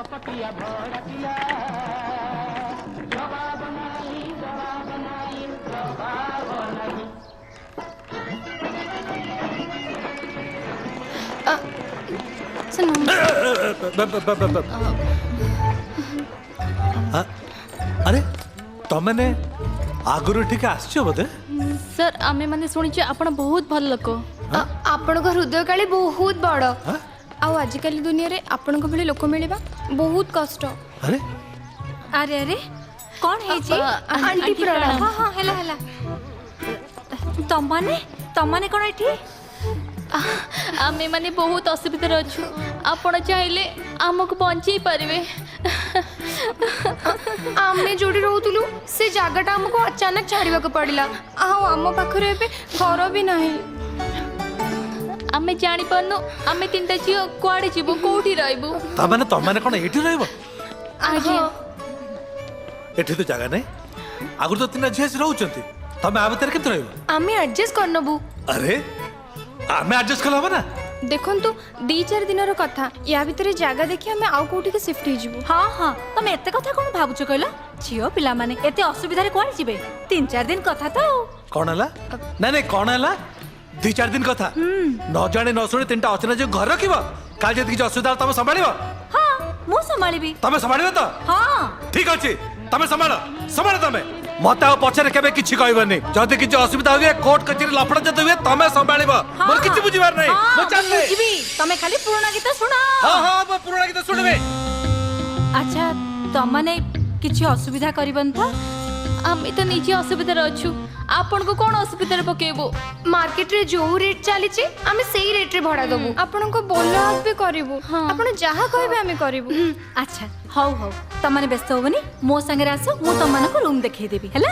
कपटिया भड़किया जवाब नहीं जवाब नहीं जवाब नहीं। अरे तमें आगुरी ठीक आसो बोधे सर आमे माने सुनिचे आपण बहुत भल लोक आपण को हृदय काली बहुत बड़ आउ आजिकल दुनिया रे आपण को भले लोक मिलबा बहुत कष्ट। अरे अरे अरे कौन है जी? आंटी प्रणाम। हाँ हाँ हेला हेला तमाने तमाने कौन एठी? आमे माने बहुत असुविधा अच्छु आपण चाहिले आमको बंचई पारिबे। आमे जोड़ी रहउतलु से जागाटा हमको अचानक छाड़िबा को पड़िला आउ आम पाखरे एबे घर भी नहीं। आमे जानि पारनु आमे तीनटा जियो कुआडे जीवो कोठी रहइबो तमें तमें कौन एठी रहइबो? आगे एठी तो जगह नहीं आगुरी तो तीन झील रोचंती तमें आ भीतर केते रहइबो? आमे एडजस्ट करनबु। अरे आमे एडजस्ट कल ना देखंतु 2-4 दिन रो कथा या भीतर जागा देखि हमें आउ कोठी के शिफ्ट हो जिवु। हाँ हाँ तुम एते कथा कौन भाबुछ कहला? झियो पिला माने एते असुविधा रे कोन जिबे? 3-4 दिन कथा तो कौन है नहीं नहीं कौन है 2-4 दिन कथा न जाने न शुणी 3टा अचना जो घर रखिबो काल जदी किछ असुविधा तमे संभाळिबो। हाँ मु संभाळिबी। तमे संभाळिबो तो हाँ ठीक अछि तमे संभाळ तमे मते आ पछरे केबे किछि कहबनी जदी किछ असुविधा होवे कोर्ट कचेरी लफड़ा जदी होवे तमे संभाळिबो। मोर किछि बुझिबार नै मो चालले बुझिबी तमे खाली पुराना गीत सुना। हां हां मो पुराना गीत सुनबे। अच्छा तमने किछि असुविधा करबन था? आमे तो निजे असुविधा अच्छु आपण को कौन असुविधा रे पकेबो? मार्केट रे जो रेट चली चे आमे सेही रेट रे भड़ा दबु। आपण को बोला भी करबु आपण जहा कहबे आमे करबु। अच्छा हौ हौ तमने व्यस्त होबनी मो संगे आसो मु तमन को रूम देखै देबी हैला।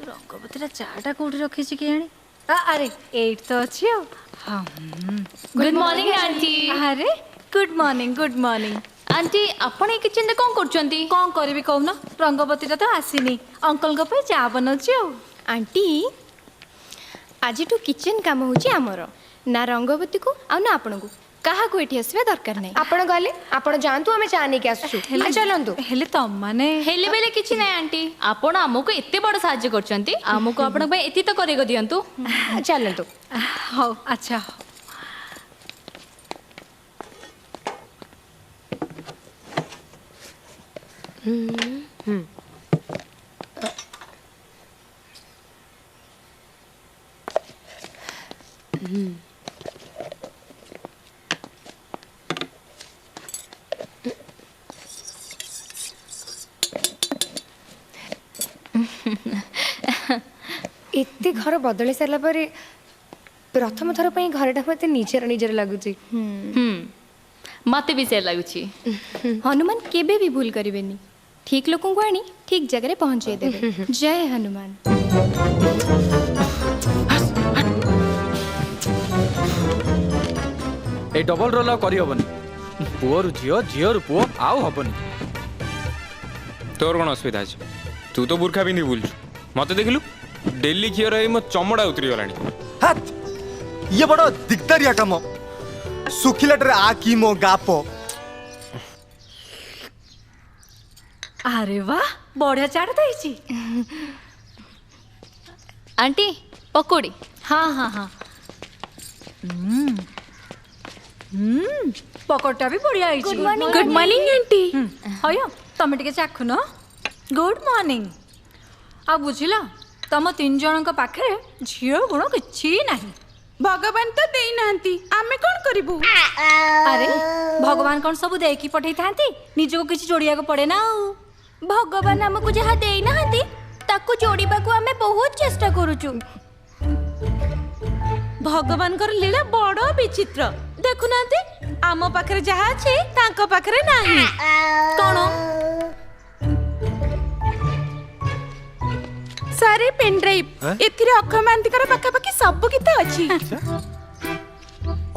रंगवतीरा चाटा कोठी रखी छी केणी? अरे एट तो अछि हां। Good morning aunty. अरे good morning good morning. Aunty आपण ए किचन रे कोन करचंती? कौन करबी कहून रंगवतीरा तो आसीनी अंकल को पे चा बनौची। आंटी आज टू किचन काम होची हमर ना रंगवती को आ ना आपण को कहा को एठी आसीबा दरकार नै। आपण गले आपण जानतु हमें चा नै के आसु चलंतु हेले तम माने हेले बेले किछि नै आंटी आपण हमको एते बड़ सहाय्य करचंती हमको आपण भाई एति तो करे दियंतु चलंतु। हो अच्छा एते घर बदले सारा पर प्रथम थर पई घरटा मते निजर निजर लागुची। मते भी से लागुची हनुमान केबे भी भूल करिवेनी ठीक लोगों को आनी ठीक जगह रे पहुंचे देबे। जय हनुमान। ए डबल रोल करी हबनी पुअर झियो झियोर पुओ आउ हबनी। तोर कौन असुविधा है? तू तो बुर्खा पिंधि बुलु मत देखलु डेली झीर मो चमड़ा उतरी गलानी। हट ये बड़ दिगदारिया काम सुखिलाटे आ की मो गाप। अरे वाह बढ़िया चाट देछि आंटी पकोड़ी। हाँ हाँ हाँ पकोड़ा भी बढ़िया है। Good morning. Good morning aunty. हयो तमे टिके चाखु न। Good morning. आ बुझिला तम 3 जणक पाखे झियो गुण किछि नाही। भगवान तो देई नांती आमे कोन करिबु? अरे भगवान कोन सब देकी पठै थांती निज को किछि जोड़िया को पड़े ना। भगवान हमको जहा देई नाहंती ताको जोड़ीबा को हमें बहुत चेष्टा करूछु। भगवान कर लीला बड़ विचित्र देखु नांती आम पाखरे जहा अछि तांको पाखरे नाही। कोन सारे पेन ड्राइव एथिरे अक्षय महांती कर पाखा पाखी सब गीत अछि।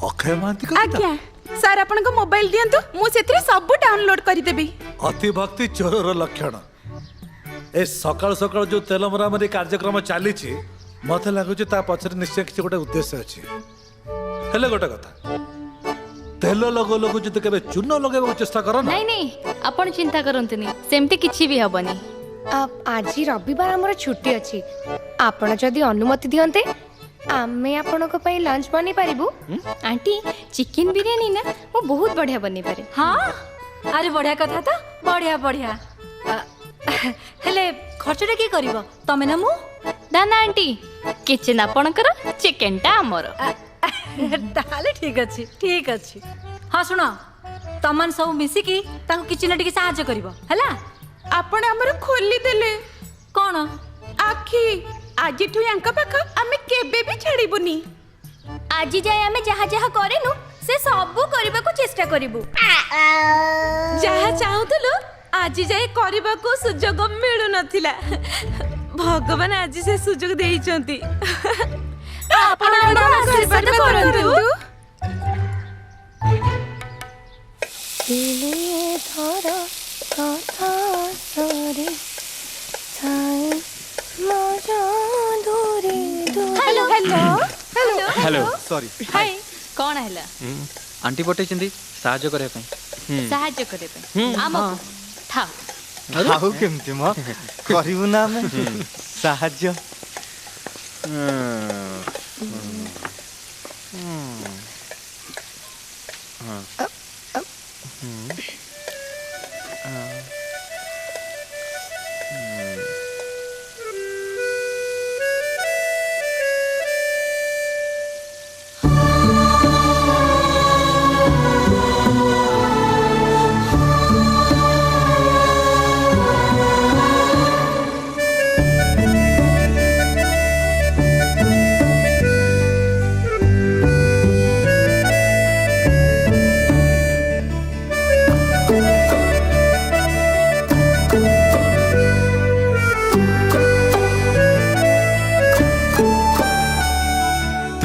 अक्षय महांती को आज्ञा ସାର୍ ଆପଣଙ୍କ ମୋବାଇଲ ଦିଅନ୍ତୁ ମୁଁ ସେଥିରେ ସବୁ ଡାଉନଲୋଡ୍ କରିଦେବି। ଅତି ଭକ୍ତି ଚୋରର ଲକ୍ଷଣ। ଏ ସକାଳୁ ସକାଳୁ ଯୋଉ ତେଲ ମରାମରି କାର୍ଯ୍ୟକ୍ରମ ଚାଲିଛି ମତେ ଲାଗୁଛି ତା ପଛରେ ନିଶ୍ଚୟ କିଛି ଗୋଟେ ଉଦ୍ଦେଶ୍ୟ ଅଛି। ହେଲେ ଗୋଟେ କଥା, ତେଲ ଲଗଉ ଲଗଉ ଯଦି କେବେ ଚୂନ ଲଗେଇବାକୁ ଚେଷ୍ଟା କର ନା। ନାଇଁ ନାଇଁ ଆପଣ ଚିନ୍ତା କରନ୍ତୁନି, ସେମିତି କିଛି ବି ହବନି। ଆଜି ରବିବାର ଆମର ଛୁଟି ଅଛି, ଆପଣ ଯଦି ଅନୁମତି ଦିଅନ୍ତେ ଆମେ ଆପଣଙ୍କ ପାଇଁ ଲଞ୍ଚ ବନେଇ ପାରିବୁ। ଆଣ୍ଟି ଚିକେନ ବିରିୟାନୀ ନା ମୁଁ ବହୁତ ବଢିଆ ବନେଇ ପାରେ। ହଁ ଆରେ ବଢିଆ କଥା ତ, ବଢିଆ ବଢିଆ। ହେଲେ ଖର୍ଚ୍ଚଟା କିଏ କରିବ, ତମେ ନା ମୁଁ? ନା ନା ଆଣ୍ଟି, କିଚେନ ଆପଣଙ୍କର, ଚିକେନଟା ଆମର। ତାହେଲେ ଠିକ ଅଛି ଠିକ ଅଛି। ହଁ ଶୁଣ, ତମମାନେ ସବୁ ମିଶିକି ତାଙ୍କୁ କିଚେନ ଟିକେ ସାହାଯ୍ୟ କରିବ ହେଲା। ଆପଣ ଆମର ଖୋଲିଦେଲେ କଣ ଆଖି। ଆଜିଠୁ ୟାଙ୍କ ପାଖ ଆମେ କେବେ ବି ଛାଡ଼ିବୁନି। ଆଜି ଯାଏ ଆମେ ଯାହା ଯାହା କରିନୁ ସେ ସବୁ କରିବାକୁ ଚେଷ୍ଟା କରିବୁ। ଯାହା ଚାହୁଁଥିଲୁ ଆଜି ଯାଏ କରିବାକୁ ସୁଯୋଗ ମିଳୁନଥିଲା, ଭଗବାନ ଆଜି ସେ ସୁଯୋଗ ଦେଇଛନ୍ତି। ଆପଣ ଆଶୀର୍ବାଦ କରନ୍ତୁ। Hello hello hello hello sorry high କଣ ହେଲା? ଆଣ୍ଟି ପଠେଇଛନ୍ତି ସାହାଯ୍ୟ କରିବା ପାଇଁ। ସାହାଯ୍ୟ କରିବା ପାଇଁ ଆମକୁ ଥାଉ। ଆଉ କେମିତି ମ କରିବୁ ନା ଆମେ ସାହାଯ୍ୟ।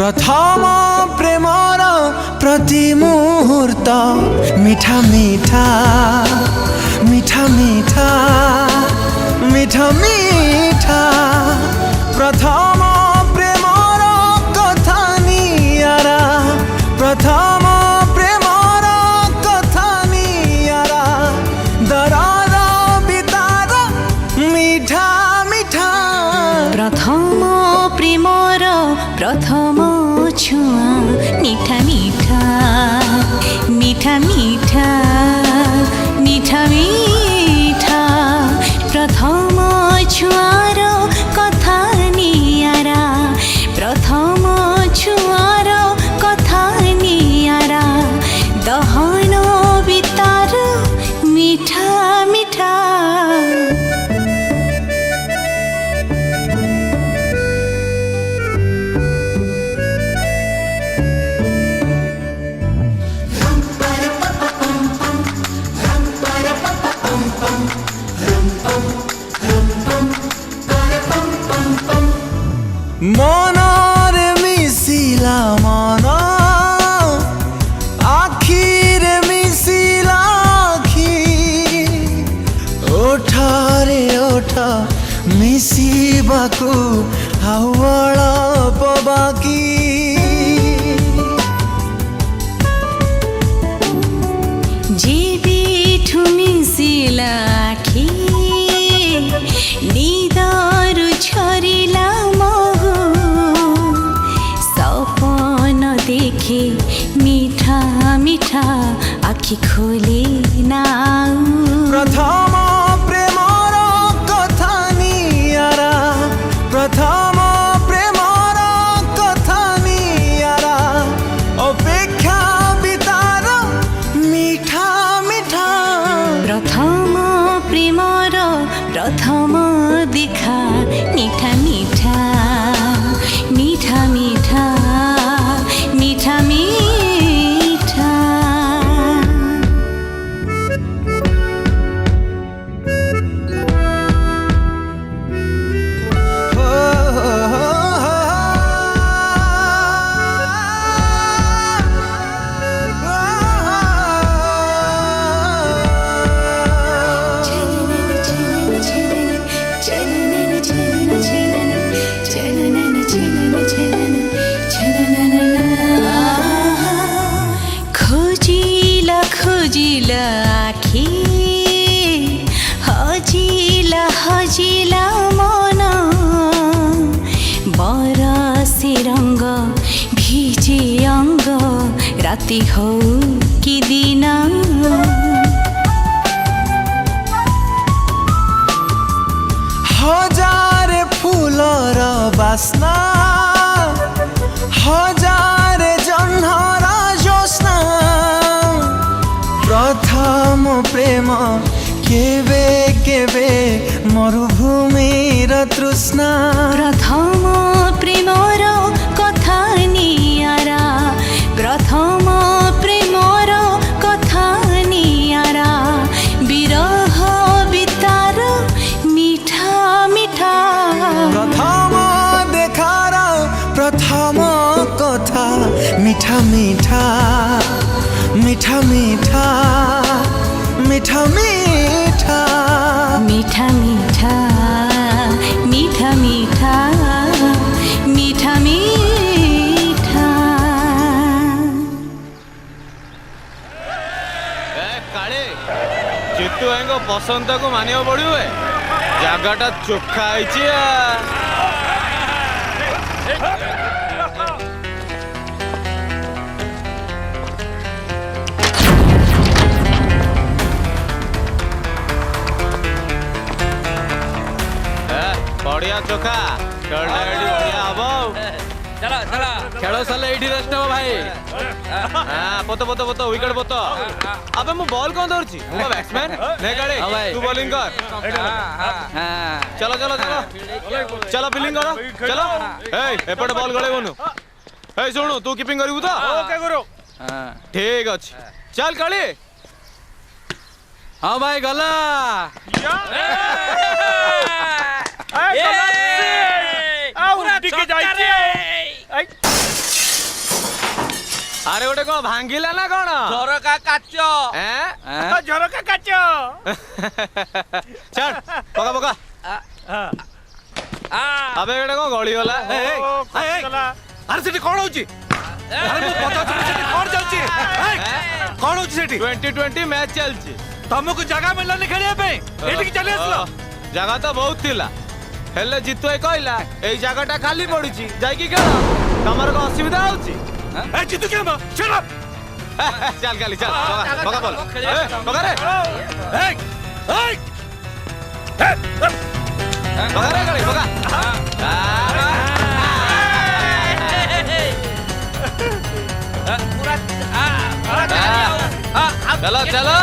प्रथम प्रेमर प्रति मुहूर्त मिठा मिठा मिठा मिठा मिठा मिठा प्रथम प्रेमर कथा नियारा प्रथम प्रेमर कथा नियारा दरार बितार मिठा मिठा प्रथम प्रेमर प्रथम छुआ मीठा मीठा मीठा मीठा मीठा मीठा प्रथम छुआर कथा नियारा प्रथम छुआर कथा नियारा दहन बितार मीठा मीठा मनरे मिसिला मन आखिरे मिसिला आखि ओठरे ओठ मिसिबाकु आउ अळप बाकी जेबिठु मिसिला आखि निदरु छरिला महु सपन देखे मीठा मीठा आखि खोले नाउ प्रथम प्रेमर कथा नियारा प्रथम प्रेमर कथा नियारा अपेक्षा बितार मिठा मिठा प्रथम प्रेमर प्रथम देखा मीठा मीठा मीठा मीठा मीठा मीठा हजिला आखि हजिला हजिला मन बरसे रंग भिजे अंग राति हो कि दिन हजार फूलर बास्ना हजार जह्नर जोस्ना प्रथम प्रेम केबे केबे मरुभूमिर तृष्णा प्रथम प्रेमर कथा नियारा प्रथम प्रेमर कथा नियारा विरह बितार मिठा मिठा प्रथम देखार प्रथम कथा मिठा मिठा मिठा मिठा मिठा मिठा मीठा मीठा मीठा मीठा मीठा मीठा काले चित्तू भाई पसंद को मानिया पड़ो जगटा चोखा बढ़िया चोखा बढ़िया हम चलो चलो खेल सारे ये रेस्ट हो भाई पोतो पोतो पोतो विकेट पोतो अबे मु बॉल कौन धरछि मु बैट्समैन ने काले तू बॉलिंग कर चलो चलो चलो चलो फील्डिंग करो चलो ए एपटे बॉल गळे कोनु ए सुनु तू कीपिंग करिवु तो ओके गुरु ठीक अछि चल काले हाँ भाई गला अरे गोटे कौन भांगिला ना कौन झरका काच झरका काच चल पका पका अबे गोटे कौन गली गला अरे सेठी कौन होची अरे मु पता चली सेठी कौन जाउची कौन होची सेठी 2020 मैच चलची तुमको जगह मिललानी खेलिया पे एठी की चली आसलो जगह तो बहुत थिला हेले जितु ए कहला एई जगहटा खाली पड़ुची जाई की खेल तमर को असुविधा होची ए जितु के म चल चल गाली चल पका बॉल पका रे पका रे गाली पका चलो चलो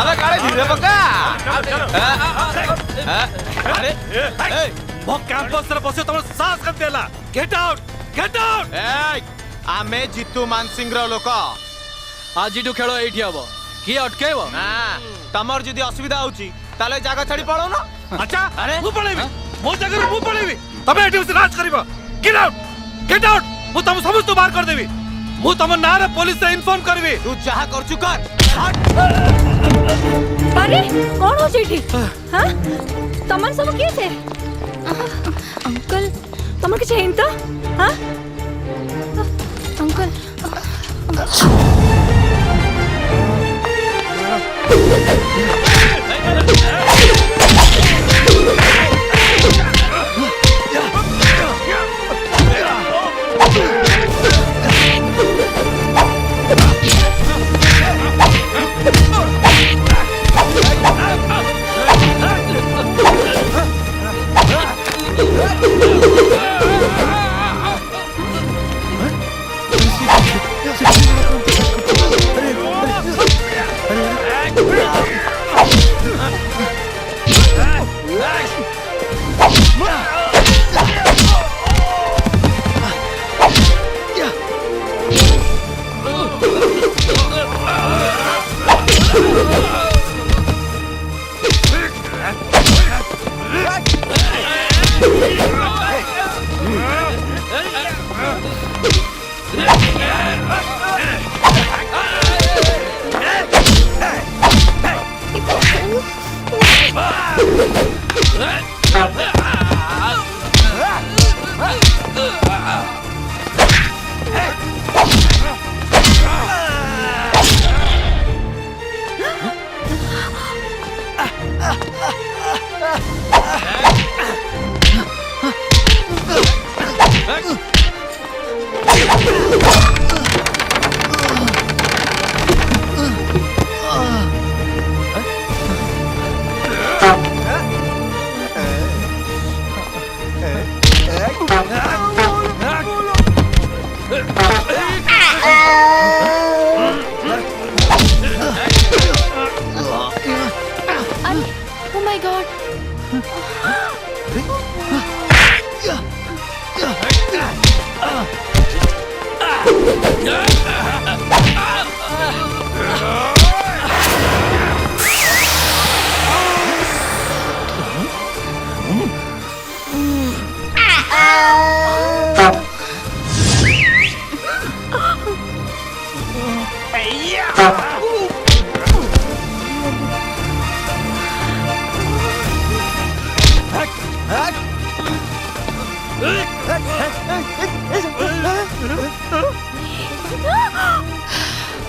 अबे काले धीरे पका अरे वो कैंपस रे बसे तुम सांस कम देला गेट आउट आमे जितु मानसिंह रो लोक आज खेल ये हम किए अटकेब ना तमर जदि असुविधा होची ताले जागा छाड़ी पळो ना अच्छा अरे मु पळेबी मो जगह मु पळेबी तबे एठी से राज करबो गेट आउट मु तुम समस्त बाहर कर देबी मु तुम ना रे पुलिस से इन्फॉर्म करबी तू जहा कर चुका अरे कौन हो जेठी हां तमन सब के थे अंकल तमन के चाहिए तो हां uncle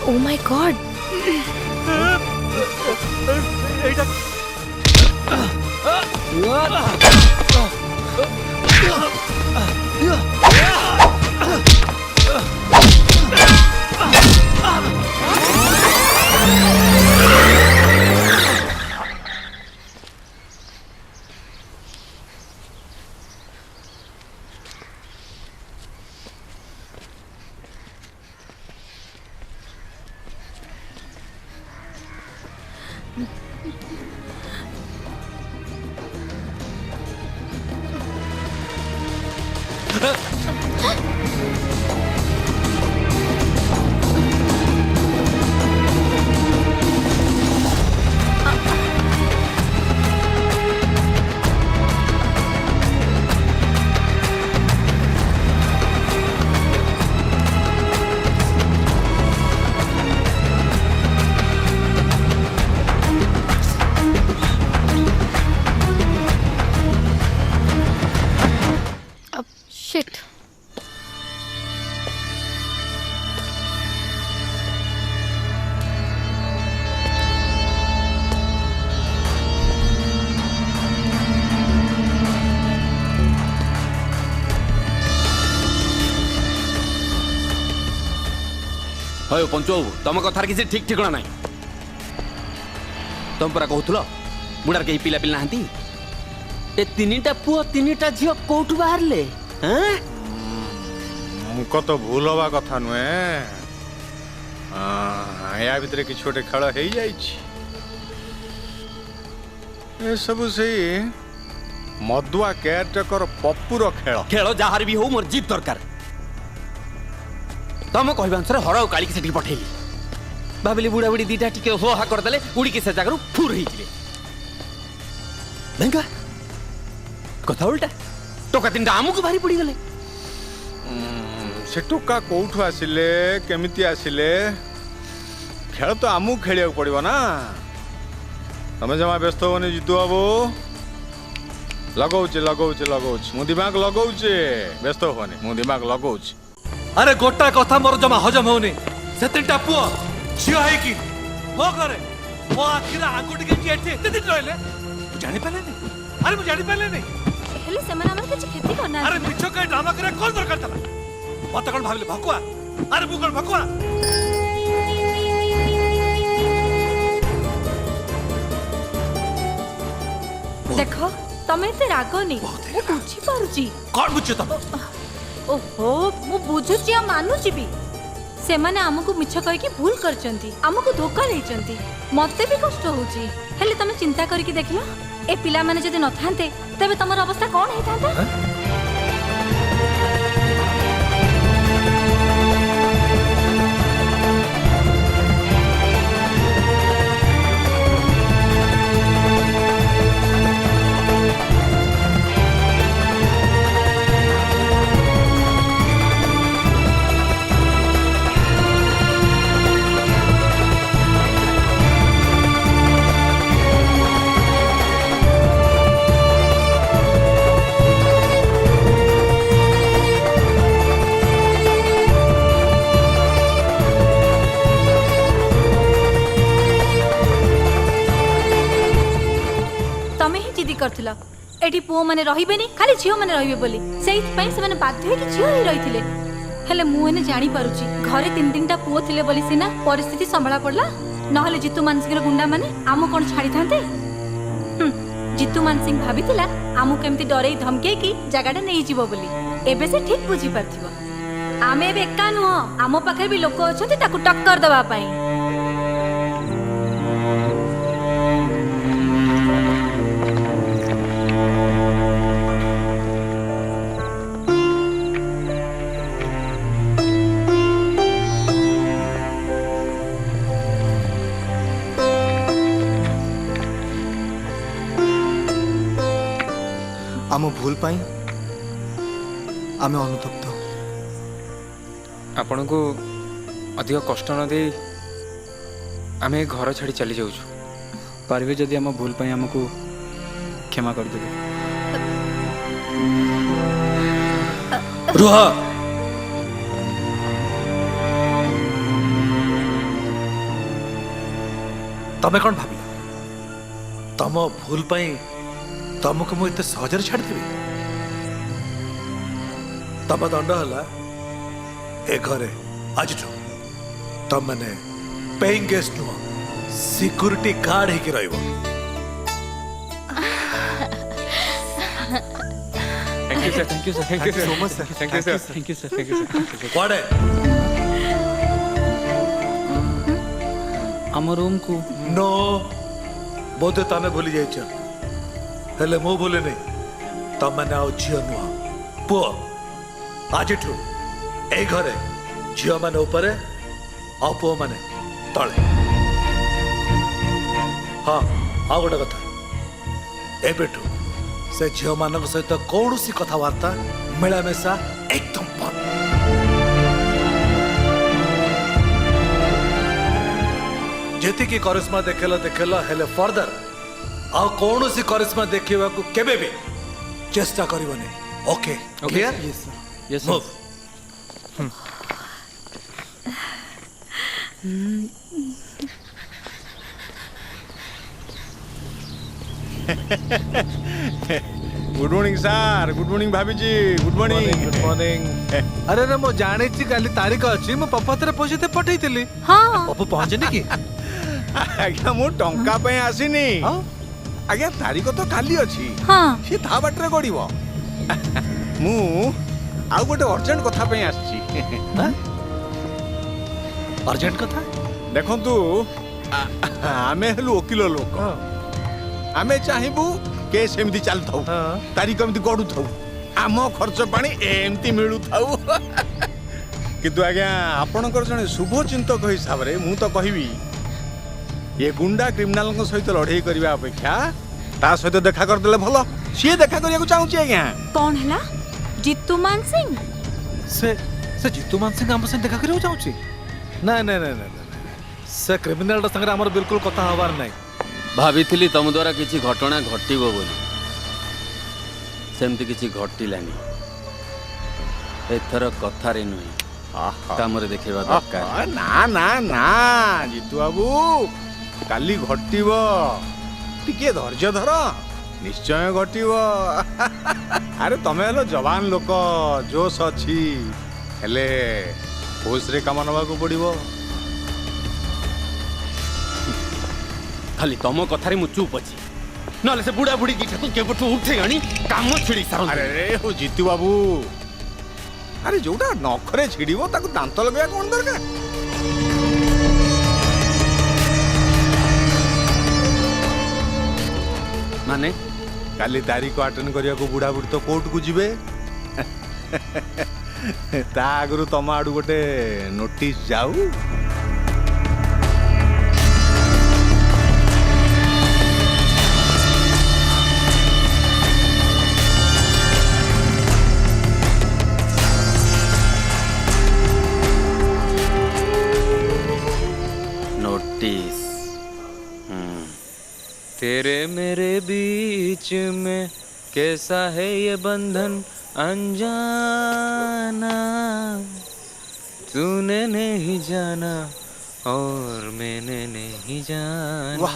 Oh my god. Shit. हयो पंचो तुम कथार किसी ठीक ठिकना ना तुम परा कहूल बुढ़ार कहीं पिला पिला ना ए तीनटा पुओ तीनटा झील कौटू बाहर ले मुझको तो भूल हवा कथा नुहे या भितर कि गोटे खेल हो सब से मदुआ केयरटेकर पप्पुर खेल खेल जहार भी हो मोर जीत दरकार तुम कहवा अनुसार हर काली से पठेली भाविली बुढ़ा बुढ़ी दीटा टिके हो हा करदे उड़ी से जगह फुर हो कथा उल्टा टोका तीन आमको भारी पड़ी गले से टोका कौठु आसिले केमिति आसिले खेल तो आमू खेलिया पड़ो ना तमें जमा व्यस्त होनी जितु बाबू लगौचे लगौचे लगौचे मु दिमाग लगौचे व्यस्त होनी मु दिमाग लगौचे अरे गोटा कथा मोर जमा हजम होनी से तीनटा पुओ झियो है कि मो करे मो आखिर आंगुटी के एठी एते दिन रहले तू जानि पाले नहीं अरे मु जानि पाले नहीं हेले सेमन हमर किछ खेती करना अरे मिछो कई ड्रामा करे कोन दरकार तला मत कोन भाबले भकुआ अरे मु कोन भकुआ देखो तमे ते रागनी मु बुझी पारुची कोन बुझे तम ओहो मु बुझुची आ मानुची भी से माने हमकु मिछ कहि कि भूल करचंती हमकु धोखा लेचंती मते भी कष्ट होची हेले तमे चिंता करी कि देखियो ए पिला माने जदि न थांते तबे तमर अवस्था कोन हे थांता करथिला एठी पुओ माने रहिबेनी खाली झियो माने रहिबे बोली सेहित पई से माने बाध्य होई कि झियो ही रहिथिले हेले मु एने जानि पारुची घरे तीन तीनटा पुओ थिले बोली सिना परिस्थिति संभाळा पड़ला नहले जितु मानसिंह गुंडा माने आमु कोन छाड़ी थांते जितु मानसिंह भाबितिला आमु केमती डरेई धमके कि जगाडा नै जीवो बोली एबे से ठीक बुझी परथिबो आमे एबे एका नुह आमो पाखे भी लोक अछंती ताकू टक्कर दबा पई आम भूल पाई आमे अनुतप्त। आपण को अधिक कष्ट न दे आमे घर छाड़ी चली जाऊँ। पार्वे जदि आम भूल पाई आमको क्षमा कर देबे। रुह तमें कौन भाविल तम भूल पाई तुमको मुझे सहजरे छाड़देवी। तम दंड है ए घरे आज तुम मैंने पेइंग गेस्ट नुह सिक्यूरिटी गार्ड होकर रहिबो। Thank you sir, thank you sir, thank you sir, so much, sir. Thank you sir, thank you sir, thank you sir. कुआडे आम रूम को नो बोधे तने भूली जाइछ हेले मो भूले नहीं तम मैंने आओ झियो नुह पुओ आज ए घरे झियो मैंने ऊपर आ पुओ मैंने तले। हाँ आ गोटे कथा एबेठू से झियो मान सहित कौन सी कथबार्ता मिलामेशा एकदम बंद। जेति की करिश्मा देखेल हेले फर्दर आ कौन सी करिश्मा देखा केबे भी चेष्टा करबने। Okay clear? Yes sir, yes move. Good morning sir, good morning भाभी जी, गुड मॉर्निंग। Good morning. अरे रे मो जानी काली तारीख अच्छी मो पप्पा तेरे पैसे पठेइतिली। हाँ पप्पू पहुंचेनी कि आज्ञा मु टंका पे आसीनी। आज्ञा तारीख तो काली अछि। हाँ सी ता बाटरे गड़िबो। मु आउ गोटे अर्जेंट कथा पे आछि। अर्जेंट कथा देखंतु आमे हलु वकील लोक। आमे चाहिबू केस एमती चलथौ तारीख एमती गड़ू थाउ आम खर्च पानी एमती मिलू थाउ। किंतु आज्ञा आपणकर जने शुभ चिंतक हिसाब रे मु तो कहबी ये गुंडा क्रिमिनाल सहित लड़ाई करने अपेक्षा ता सहित देखा कर देले भलो। सी देखा करिया को चाहूची आज्ञा। कौन हला? जितुमान सिंह। से जितुमान सिंह हम से देखा करियो चाहूची? ना ना ना ना से क्रिमिनाल संगे हमर बिल्कुल कथा हवार नहीं। भाभी तुम द्वारा किसी घटना घटव बोली सेमती किसी घटलानी। एथर कथारे नुहे काम देखा दरकार। ना ना ना जीतू बाबू काली घटव टिके धैर्य धर निश्चय घटव। अरे तमें हेलो जवान लोक जोश अच्छी हेले होश रे काम नवा को पड़िबो। खाली तुम कथारे मु चुप अच्छी ना से बुढ़ा बुढ़ी की तू केबठू उठे आनी काम छिड़ी सार। अरे हो जीतू बाबू अरे जोटा नखरे छिड़िबो ताको दांत लगया कोन दरकार? माने काली तारीख अटेंड करिया को बुढ़ा बुढ़ी तो कोर्ट को जिबे। ता आगरु तम आडू गोटे नोटिस जाऊ। नोटिस तेरे मेरे बीच में कैसा है ये बंधन अनजाना, तूने नहीं जाना और मैंने नहीं जाना।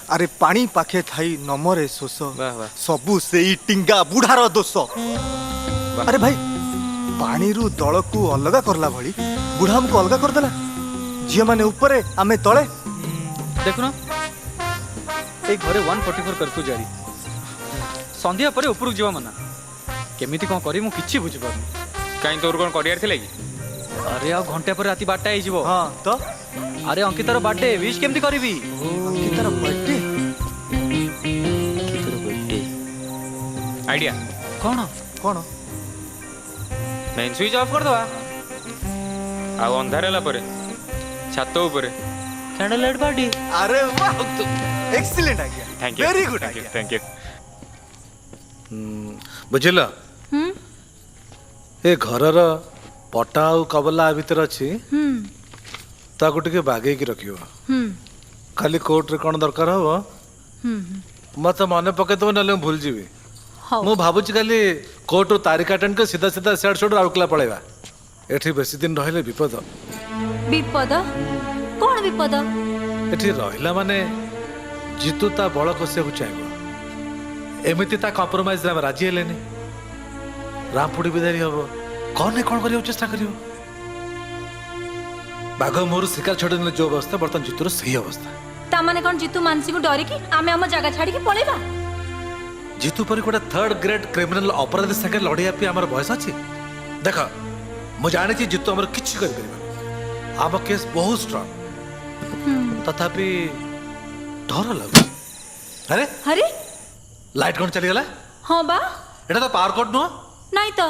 अरे पानी पाखे थाई नमरे शोष वाह वाह। सबू से टिंगा बुढ़ार दोष। अरे भाई पानी रु दल को अलग करला भली बुढ़ा हमको अलग कर देला। झियो माने ऊपरे आमे तळे। देखुना ए घरे 144 करफू जारी संध्या परे ऊपर जीवा मना केमिति कोन करी मु किछि बुझि पारनी। काई तोर कोन करियर थिले कि? अरे आ घंटे पर राती 12टा आइ जीवो। हां तो अरे अंकितार बर्थडे विश केमिति करबी? अंकितार बर्थडे तोर बर्थडे आइडिया कोन कोन मेन स्विच ऑफ कर दवा आ अंधार होला परे छात ऊपर कैंडल लाइट पार्टी। अरे वाह excellent idea. Thank you very good thank you idea. Thank you. बुझिल हम्म ए घरर पटा आ कबला भितर अच्छी हम्म ताकू टिके बागेकी रखियो हम्म खाली कोर्ट रे कौन दरकार हो हम्म मत मन पकेदब ना भूल जीवी हौ मु भावुची खाली कोर्ट रू तारीख अटेंड कर सीधा सीधा सेड सेड आउटला पड़ेगा एठी बेसी दिन रहिले विपद विपद कौन विपद एठी रहिला माने जीतू ता बळ कसियाकू चाहबो एमिति ता कॉम्प्रोमाइज रे राजी हेलेनी रामपुड़ी विदारी हबो कौन ने कौन करियो चेष्टा करियो बाघ मोर शिकार छड़ने जो अवस्था बर्तन जीतूर सही अवस्था ता माने कौन जीतू मानसी को डरी की आमे हम जगह छाड़ी के पळेबा जीतू पर गोटे 3rd ग्रेड क्रिमिनल अपराधी संगे लड़िया पे आमर बयस अच्छी देख मु जानी जीतू आमर किछि कर परिबा आम केस बहुत स्ट्रांग तथापि डर लगु अरे अरे लाइट कौन चली गला हां बा एटा तो पावर कट नो नहीं तो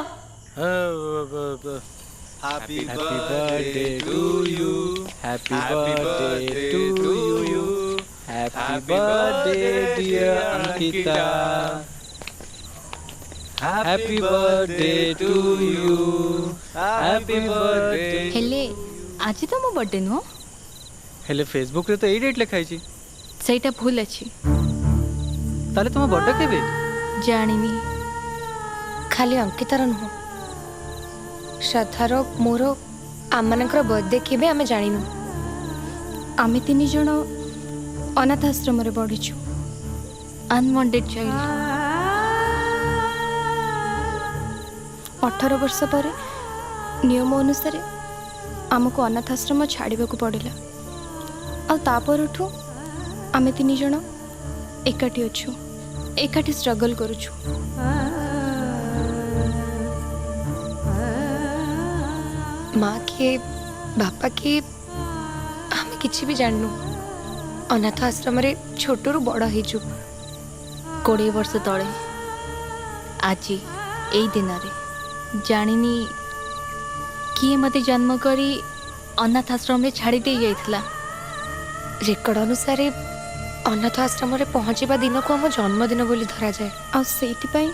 happy birthday to you happy birthday to you happy birthday dear Ankita happy birthday to you happy birthday हेले आज तो मो बर्थडे नुह हेले फेसबुक रे तो एई डेट लिखाई छी सेटा भूल अछि ताले तुम बर्थडे केबे जानिनी खाली अंकितार नुह श्रद्धार मोर आमମାନଙ୍କର बर्थडे केबे आमे जानिनु आमे 3 जण अनाथ आश्रम रे बढिछु अनवांटेड चाइल्ड 18 वर्ष पर नियम अनुसार आमको अनाथ आश्रम छाड़िबाकू पड़िला आ तापरठू आमे 3 जण एकाठी अछु एकाठी स्ट्रगल करूछु माँ के बापा के आमे किछि भी जाननु अनाथ आश्रम रे छोटू रु बड़ हेजु 20 वर्ष तले आज एई दिन रे जानिनी किए मते जन्म करी अनाथ आश्रम रे छाड़ी दे जाइथिला रेकर्ड अनुसार अनाथ आश्रम रे पहुँचवा दिन को आम जन्मदिन बोली धरा जाए आ सेति पई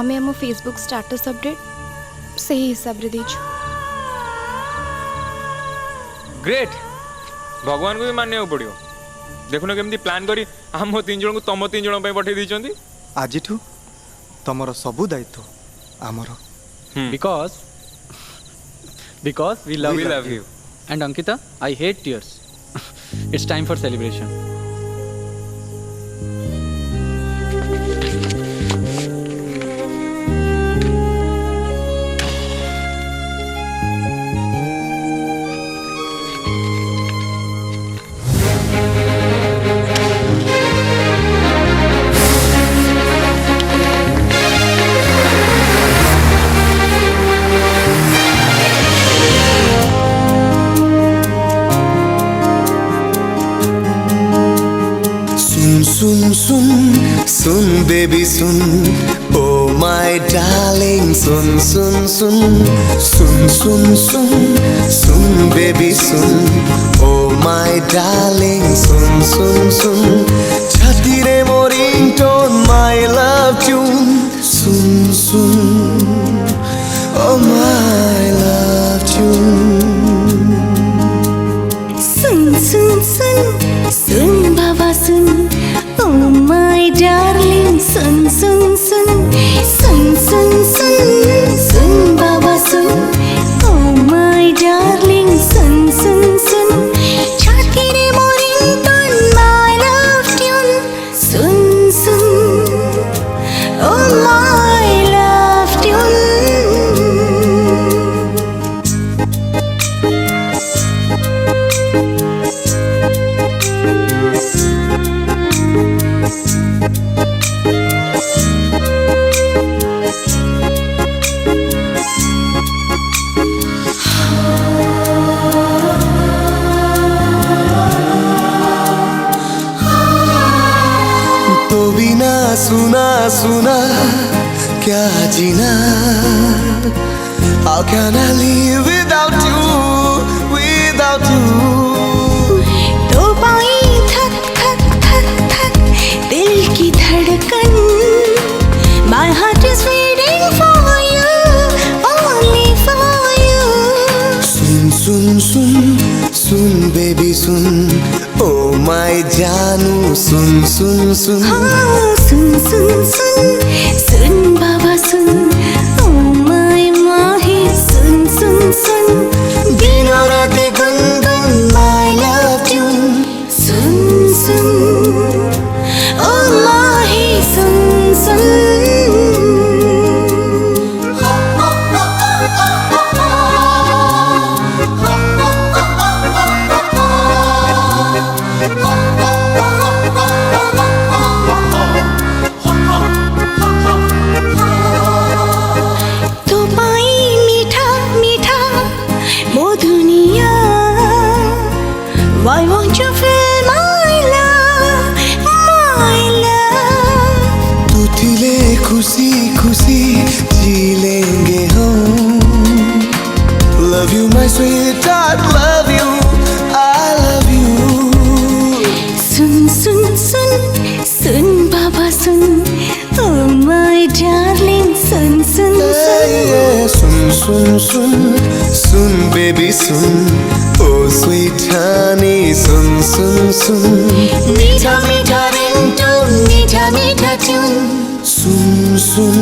आमे हम फेसबुक स्टेटस अपडेट सही हिसाब रे देछु ग्रेट भगवान को भी मानने पड़ो देखुन केमती प्लान करी हम 3 जन को तुम 3 जन पठे दी आज तमर सबू दायित्व आमर because we love you and Ankita I hate tears it's time for celebration सुन बेबी सुन ओ माय डार्लिंग सुन सुन सुन सुन सुन सुन सुन बेबी सुन ओ माय डार्लिंग सुन सुन सुन छाती रे मोर रिंगटोन माय लव ट्यून सुन सुन ओ माय लव ट्यून सुन सुन सुन सुन बाबा सुन Oh my darling, sun, sun, sun, sun, sun, sun, sun, Baba sun. Oh my darling, sun, sun, sun. Chhati re morin ton my love tune, sun, sun. Oh my love tune. सुना सुना क्या जीना How can I live without you तो पाई थक थक थक थक दिल की धड़कन बाएं हाथ बेबी सुन ओ माय जानू सुन सुन सुन हाँ, सुन सुन सुन सुन बाबा सुन ओ माय माही सुन सुन सुन दिनों रातें गुनगुन माय लव यू सुन सुन ओ माही सुन सुन तो पाई मीठा मीठा वो दुनिया Why won't you feel my love, my love? तू थिले खुशी खुशी जी लेंगे हम Love you my sweetheart, love you, I love you सुन सुन सुन सुन बाबा सुन Oh my darling सुन सुन सुन सुन सुन सुन बेबी सुन ओ स्वीट हनी सुन सुन सुन मीठा मीठा रिंगटोन मीठा मीठा ट्यून सुन सुन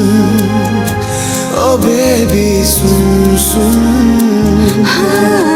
ओ बेबी सुन सुन हाँ